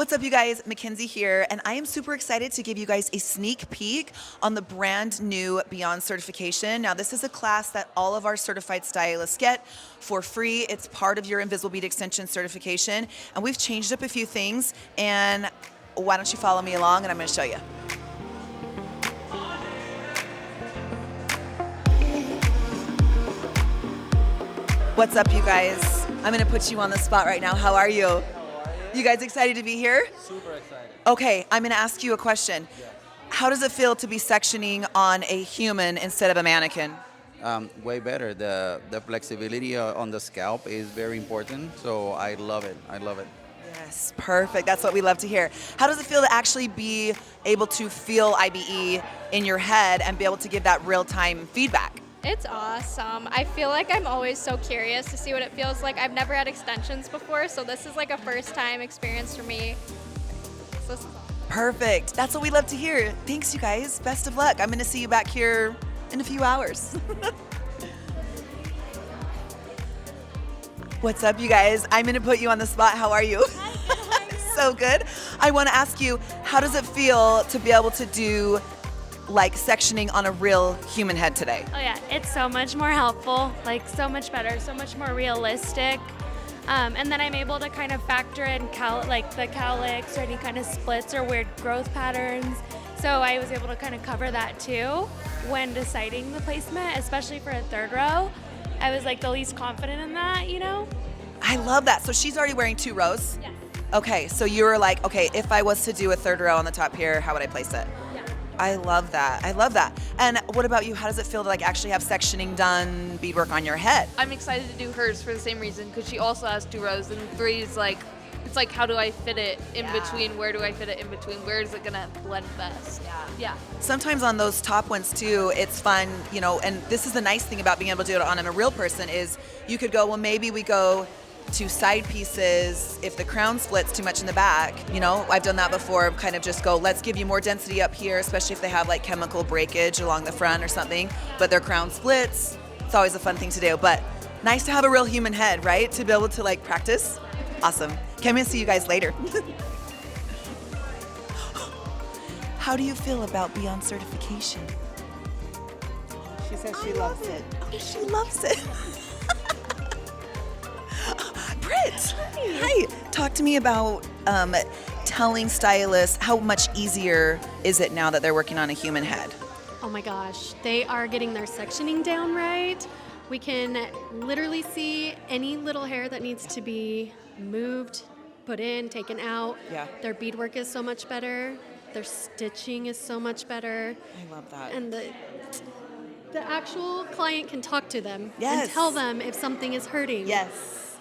What's up, you guys? Mackenzie here, and I am super excited to give you guys a sneak peek on the brand new Beyond certification. Now, this is a class that all of our certified stylists get for free. It's part of your Invisible Bead Extension certification, and we've changed up a few things, and why don't you follow me along, and I'm going to show you. What's up, you guys? I'm going to put you on the spot right now. How are you? You guys excited to be here? Super excited. Okay, I'm gonna ask you a question. Yes. How does it feel to be sectioning on a human instead of a mannequin? Way better. The flexibility on the scalp is very important, so I love it. I love it. Yes, perfect. That's what we love to hear. How does it feel to actually be able to feel IBE in your head and be able to give that real-time feedback? It's awesome. I feel like I'm always so curious to see what it feels like. I've never had extensions before, so this is like a first time experience for me. So this is awesome. Perfect. That's what we love to hear. Thanks, you guys. Best of luck. I'm going to see you back here in a few hours. What's up, you guys? I'm going to put you on the spot. How are you? So good. I want to ask you, how does it feel to be able to do like sectioning on a real human head today? Oh yeah, it's so much more helpful, like so much better, so much more realistic. And then I'm able to kind of factor in like the cowlicks or any kind of splits or weird growth patterns. So I was able to kind of cover that too when deciding the placement, especially for a third row. I was like the least confident in that, you know? I love that. So she's already wearing 2 rows? Yes. Okay, so you were like, okay, if I was to do a third row on the top here, how would I place it? I love that. I love that. And what about you? How does it feel to like actually have sectioning done, beadwork on your head? I'm excited to do hers for the same reason because she also has 2 rows and 3 is like, it's like how do I fit it in between? Where do I fit it in between? Where is it gonna blend best? Yeah. Sometimes on those top ones too, it's fun, you know, and this is the nice thing about being able to do it on a real person is you could go, well, maybe we go to side pieces if the crown splits too much in the back. You know, I've done that before, kind of just go, let's give you more density up here, especially if they have like chemical breakage along the front or something, but their crown splits. It's always a fun thing to do, but nice to have a real human head, right? To be able to like practice. Awesome. Can't wait to see you guys later. How do you feel about Beyond certification? She says she loves it. Oh, she loves it. Britt, hi. Talk to me about telling stylists how much easier is it now that they're working on a human head? Oh my gosh, they are getting their sectioning down right. We can literally see any little hair that needs to be moved, put in, taken out. Yeah. Their beadwork is so much better. Their stitching is so much better. I love that. And the actual client can talk to them Yes. and tell them if something is hurting.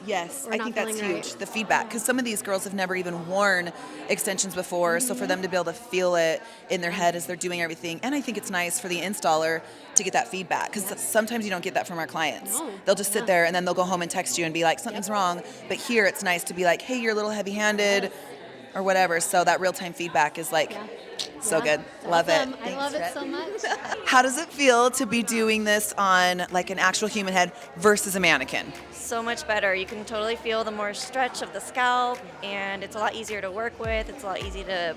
Yes, Or I not think that's feeling huge, right. the feedback, because some of these girls have never even worn extensions before, so for them to be able to feel it in their head as they're doing everything, and I think it's nice for the installer to get that feedback, because sometimes you don't get that from our clients. No. They'll just sit there and then they'll go home and text you and be like, something's wrong, but here it's nice to be like, hey, you're a little heavy-handed, or whatever, so that real-time feedback is like, so Yeah. good. Love it. Awesome. I love it so much. How does it feel to be doing this on like an actual human head versus a mannequin? So much better. You can totally feel the more stretch of the scalp, and it's a lot easier to work with. It's a lot easier to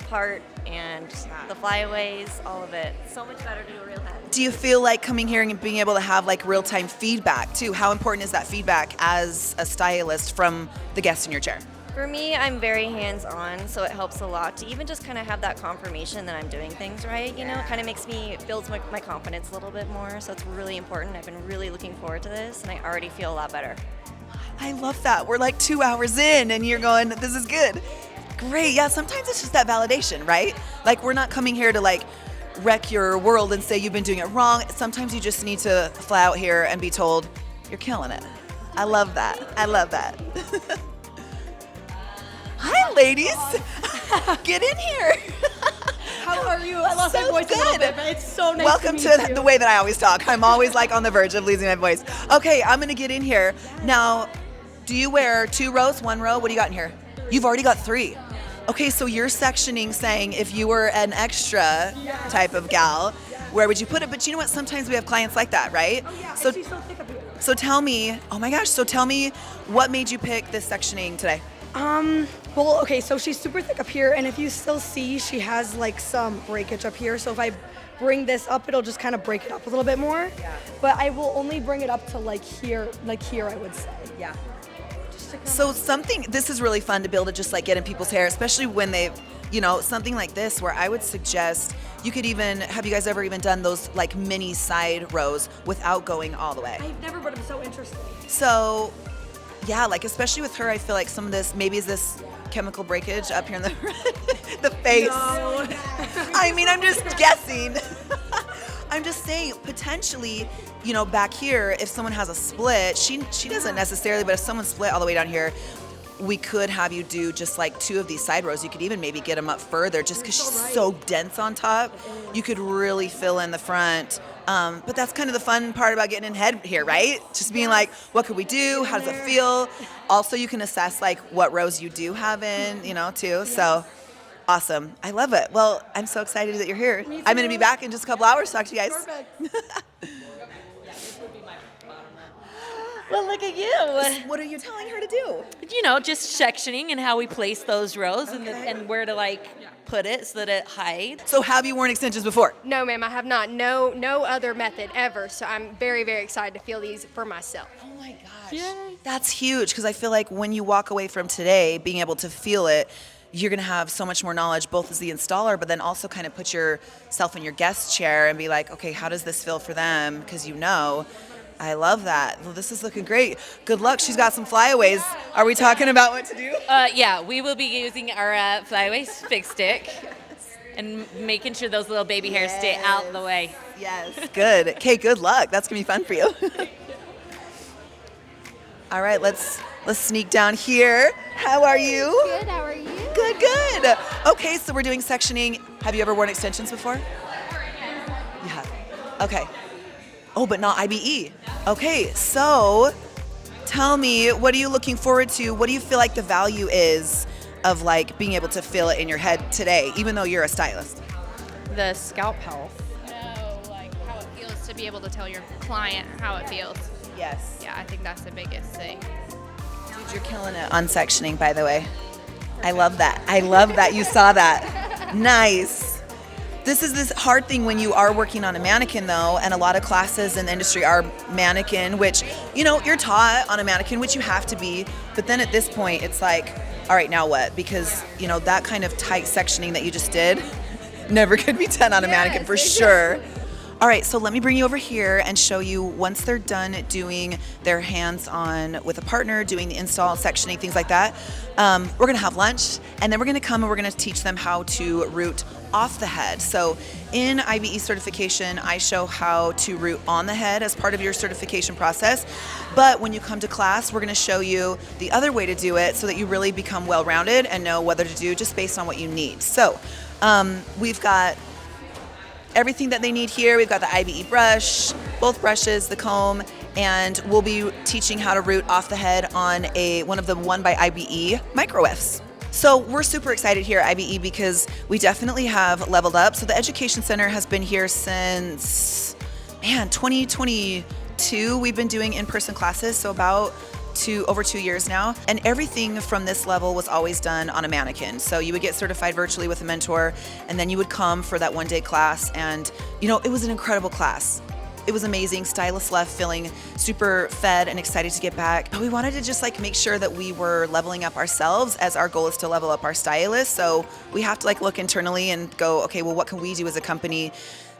part, and the flyaways, all of it. So much better to do a real head. Do you feel like coming here and being able to have like real-time feedback too? How important is that feedback as a stylist from the guests in your chair? For me, I'm very hands-on, so it helps a lot to even just kind of have that confirmation that I'm doing things right. You know, it kind of builds my confidence a little bit more, so it's really important. I've been really looking forward to this, and I already feel a lot better. I love that. We're like 2 hours in and you're going, this is good. Great. Yeah, sometimes it's just that validation, right? Like we're not coming here to like wreck your world and say you've been doing it wrong. Sometimes you just need to fly out here and be told, you're killing it. I love that. I love that. Hi, ladies. Get in here. How are you? I lost So my voice a little good. bit, but it's so nice Welcome to meet to you. the way that I always talk. I'm always like on the verge of losing my voice. Okay, I'm gonna get in here. Now, do you wear 2 rows, 1 row? What do you got in here? You've already got 3. Okay, so you're sectioning saying if you were an extra type of gal, where would you put it? But you know what? Sometimes we have clients like that, right? Oh, yeah, So, and she's so thick up here. so tell me, oh my gosh, so tell me what made you pick this sectioning today? Well, okay, so she's super thick up here, and if you still see, she has like some breakage up here. So if I bring this up, it'll just kind of break it up a little bit more. Yeah. But I will only bring it up to like here, I would say. Yeah. So this is really fun to be able to just like get in people's hair, especially when they've, something like this where I would suggest you could even, have you guys ever even done those like mini side rows without going all the way? I've never, but I'm so interested. So, yeah, like especially with her, I feel like some of this, maybe is this chemical breakage up here in the the face. No. I mean, I'm just guessing. I'm just saying, potentially, back here, if someone has a split, she doesn't necessarily, but if someone split all the way down here, we could have you do just like 2 of these side rows. You could even maybe get them up further just because she's so dense on top. You could really fill in the front. But that's kind of the fun part about getting in head here, right? Just being like, what could we do? How does it feel? Also, you can assess like what rows you do have in, too. So awesome. I love it. Well, I'm so excited that you're here. I'm going to be back in just a couple hours to talk to you guys. Perfect. Well, look at you. What are you telling her to do? Just sectioning and how we place those rows and where to put it so that it hides. So have you worn extensions before? No, ma'am, I have not. No other method ever. So I'm very, very excited to feel these for myself. Oh my gosh. That's huge because I feel like when you walk away from today being able to feel it, you're going to have so much more knowledge both as the installer, but then also kind of put yourself in your guest chair and be like, okay, how does this feel for them? Because I love that. Well, this is looking great. Good luck. She's got some flyaways. Are we talking about what to do? Yeah, we will be using our flyaway fix stick and making sure those little baby hairs stay out of the way. Yes. Good. Okay, good luck. That's going to be fun for you. All right, let's sneak down here. How are you? Good, how are you? Good. Okay, so we're doing sectioning. Have you ever worn extensions before? You have. Okay. Oh, but not IBE. Okay, so tell me, what are you looking forward to? What do you feel like the value is of like being able to feel it in your head today, even though you're a stylist? The scalp health. Like how it feels to be able to tell your client how it feels. Yes. Yeah, I think that's the biggest thing. Dude, you're killing it on sectioning, by the way. I love that. I love that you saw that. Nice. This is this hard thing when you are working on a mannequin, though, and a lot of classes in the industry are mannequin, which, you're taught on a mannequin, which you have to be. But then at this point, it's like, all right, now what? Because, that kind of tight sectioning that you just did never could be done on a mannequin for sure. All right, so let me bring you over here and show you once they're done doing their hands-on with a partner, doing the install, sectioning, things like that. We're gonna have lunch, and then we're gonna come and we're gonna teach them how to root off the head. So in IBE certification, I show how to root on the head as part of your certification process. But when you come to class, we're gonna show you the other way to do it so that you really become well-rounded and know whether to do just based on what you need. So we've got everything that they need here. We've got the IBE brush, both brushes, the comb, and we'll be teaching how to root off the head on one of the 1x IBE micro Fs. So we're super excited here at IBE because we definitely have leveled up. So the Education Center has been here since, 2022. We've been doing in-person classes, so about over 2 years now. And everything from this level was always done on a mannequin. So you would get certified virtually with a mentor, and then you would come for that one-day class. And, it was an incredible class. It was amazing. Stylists left feeling super fed and excited to get back. But we wanted to just make sure that we were leveling up ourselves, as our goal is to level up our stylists. So we have to look internally and go, okay, well, what can we do as a company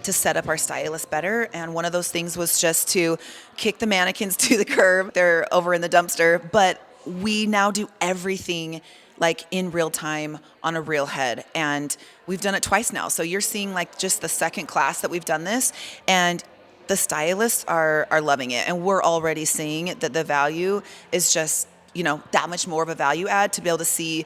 to set up our stylists better? And one of those things was just to kick the mannequins to the curb. They're over in the dumpster, but we now do everything in real time on a real head. And we've done it twice now. So you're seeing just the second class that we've done this, and the stylists are loving it. And we're already seeing that the value is just, that much more of a value add to be able to see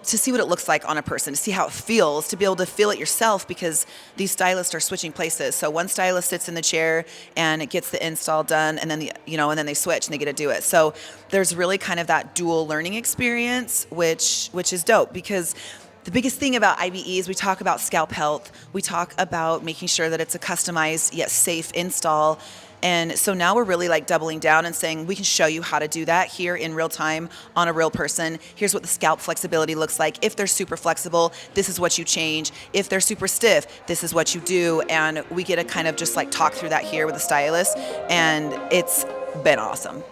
what it looks like on a person, to see how it feels, to be able to feel it yourself, because these stylists are switching places. So one stylist sits in the chair and it gets the install done, and then and then they switch and they get to do it. So there's really kind of that dual learning experience, which is dope, because the biggest thing about IBE is we talk about scalp health. We talk about making sure that it's a customized yet safe install. And so now we're really like doubling down and saying we can show you how to do that here in real time on a real person. Here's what the scalp flexibility looks like. If they're super flexible, this is what you change. If they're super stiff, this is what you do. And we get to kind of just like talk through that here with the stylist, and it's been awesome.